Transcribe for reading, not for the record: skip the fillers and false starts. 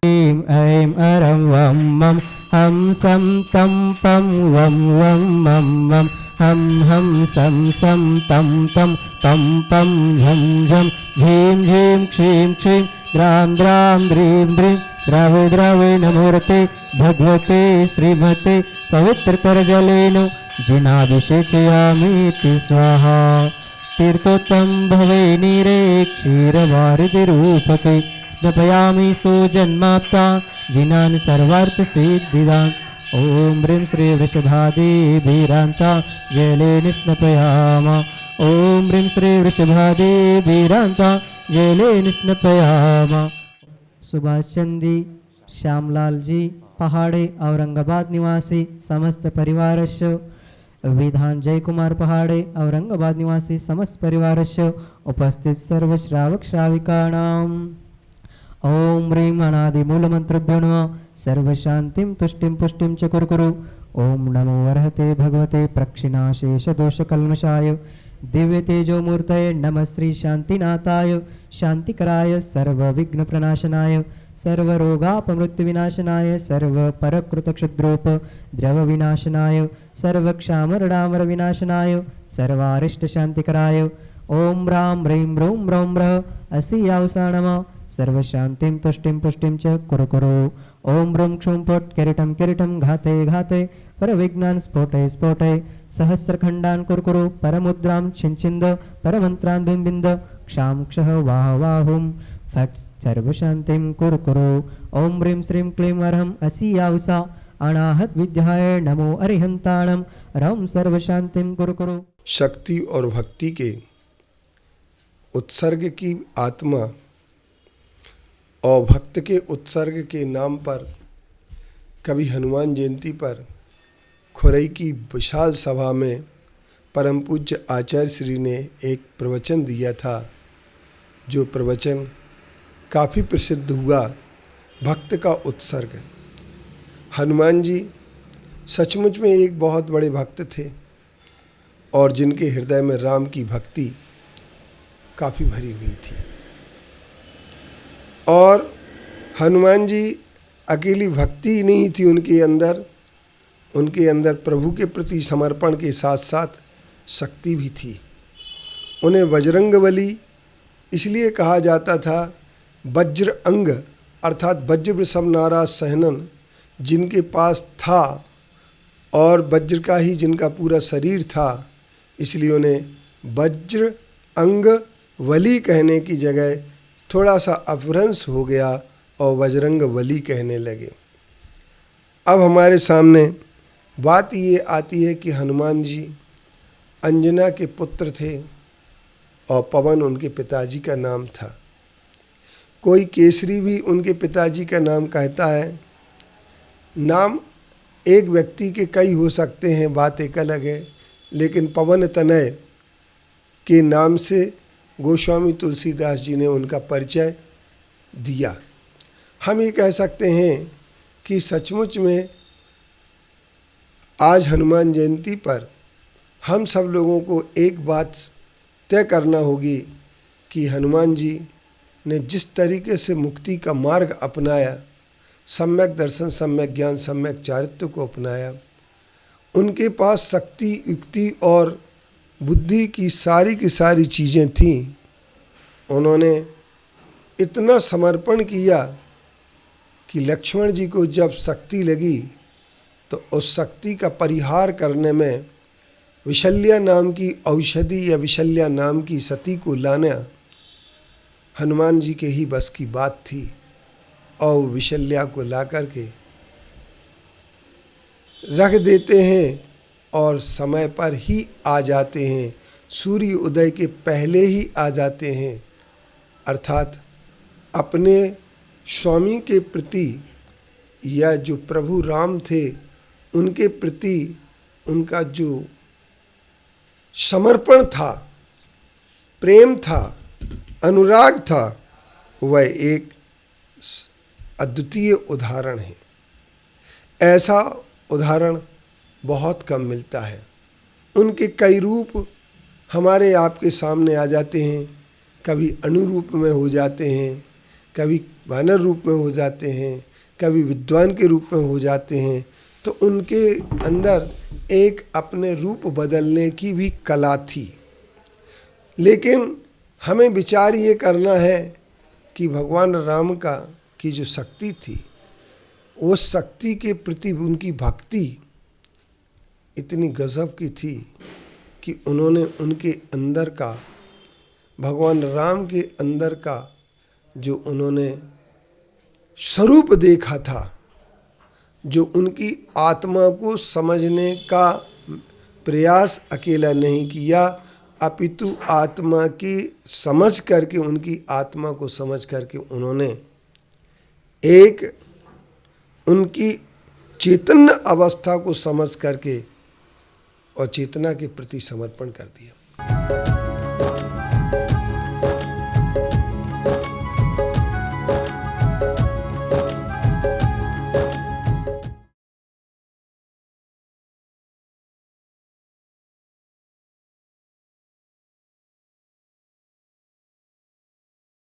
ऐं ऐं अरं वं मं हं सं तं पं वं वं मं मं हं हं सं सं तं तं पं पं झं झं झीं झीं क्षीं क्षीं द्रां द्रां द्रीं द्रीं द्रवे द्रवे नमोरते भगवते श्रीमते पवित्रतरजलेन जिनाभिषेचयामीति स्वाहा। तीर्थोत्तम भवे नीरे क्षीरवारिधिरूपके स्नपयामि सुजन्माप्ता जिनानि सर्वार्थसिद्धिदान्। ॐ ह्रीं श्री वृषभादेवीरान्ता जलेन स्नपयामा। ॐ ह्रीं श्री वृषभादेवीरान्ता जलेन स्नपयामा। सुभाष चंद जी, श्यामलाल जी पहाड़े औरंगाबाद निवासी समस्त परिवारस्य, विधान जय कुमार पहाड़े औरंगाबाद निवासी समस्त परिवारस्य, उपस्थित सर्व श्रावक श्राविकाणां ओम ह्रीं अनादिमूलमन्त्रभ्यो नमः। सर्वशान्तिं तुष्टिं पुष्टिं च कुरु। ओम नमो वरहते भगवते प्रक्षिणाशेषदोषकल्मषाय दिव्य तेजोमूर्तये नमः। श्री शांतिनाथाय शांतिकराय सर्वविघ्नप्रणाशनाय सर्वरोगापमृत्युविनाशनाय सर्वपरकृतक्षुद्रोप द्रवविनाशनाय सर्वक्षामरडामरविनाशनाय सर्वारिष्टशान्तिकराय ओम ह्रां ह्रीं ह्रूं ह्रौं ह्रः असियावसा नमः। सर्वशान्तिं तुष्टिं पुष्टिं च कुरु। ओम ह्रूं क्षुं फट् किरीटं किरीटं घाते घाते परविघ्नान् स्फोटय स्फोटय सहस्रखण्डान् कुरु। परमुद्रां छिञ्छिन्द परमन्त्रान् बिम्बिन्द क्षां क्षः वाह वाहुं फट् सर्वशान्तिं कुरु। ओम ह्रीं श्रीं क्लीं वरहं असियावसा अनाहत विद्याय नमो अरिहन्ताणं रं सर्वशान्तिं कुरु। शक्ति और भक्ति के उत्सर्ग की आत्मा और भक्त के उत्सर्ग के नाम पर कभी हनुमान जयंती पर खुरई की विशाल सभा में परम पूज्य आचार्य श्री ने एक प्रवचन दिया था, जो प्रवचन काफ़ी प्रसिद्ध हुआ। भक्त का उत्सर्ग। हनुमान जी सचमुच में एक बहुत बड़े भक्त थे और जिनके हृदय में राम की भक्ति काफ़ी भरी हुई थी। और हनुमान जी अकेली भक्ति ही नहीं थी उनके अंदर प्रभु के प्रति समर्पण के साथ साथ शक्ति भी थी। उन्हें वज्रंगबली इसलिए कहा जाता था, वज्र अंग अर्थात वज्र वृषभ नाराज सहनन जिनके पास था और वज्र का ही जिनका पूरा शरीर था, इसलिए उन्हें वज्र अंग वली कहने की जगह थोड़ा सा अपभ्रंश हो गया और बजरंग बली कहने लगे। अब हमारे सामने बात ये आती है कि हनुमान जी अंजना के पुत्र थे और पवन उनके पिताजी का नाम था। कोई केसरी भी उनके पिताजी का नाम कहता है। नाम एक व्यक्ति के कई हो सकते हैं, बात एक अलग है, लेकिन पवन तनय के नाम से गोस्वामी तुलसीदास जी ने उनका परिचय दिया। हम ये कह सकते हैं कि सचमुच में आज हनुमान जयंती पर हम सब लोगों को एक बात तय करना होगी कि हनुमान जी ने जिस तरीके से मुक्ति का मार्ग अपनाया, सम्यक दर्शन, सम्यक ज्ञान, सम्यक चारित्र्य को अपनाया, उनके पास शक्ति, युक्ति और बुद्धि की सारी चीज़ें थीं। उन्होंने इतना समर्पण किया कि लक्ष्मण जी को जब शक्ति लगी तो उस शक्ति का परिहार करने में विशल्या नाम की औषधि या विशल्या नाम की सती को लाना हनुमान जी के ही बस की बात थी। और विशल्या को ला करके रख देते हैं और समय पर ही आ जाते हैं, सूर्य उदय के पहले ही आ जाते हैं। अर्थात अपने स्वामी के प्रति या जो प्रभु राम थे उनके प्रति उनका जो समर्पण था, प्रेम था, अनुराग था, वह एक अद्वितीय उदाहरण है। ऐसा उदाहरण बहुत कम मिलता है। उनके कई रूप हमारे आपके सामने आ जाते हैं, कभी अनुरूप में हो जाते हैं, कभी वानर रूप में हो जाते हैं, कभी विद्वान के रूप में हो जाते हैं, तो उनके अंदर एक अपने रूप बदलने की भी कला थी। लेकिन हमें विचार ये करना है कि भगवान राम की जो शक्ति थी, वो शक्ति के प्रति उनकी भक्ति इतनी गजब की थी कि उन्होंने उनके अंदर का, भगवान राम के अंदर का जो उन्होंने स्वरूप देखा था, जो उनकी आत्मा को समझने का प्रयास अकेला नहीं किया, अपितु आत्मा की समझ करके, उनकी आत्मा को समझ करके उन्होंने एक उनकी चैतन्य अवस्था को समझ करके और चेतना के प्रति समर्पण कर दिया।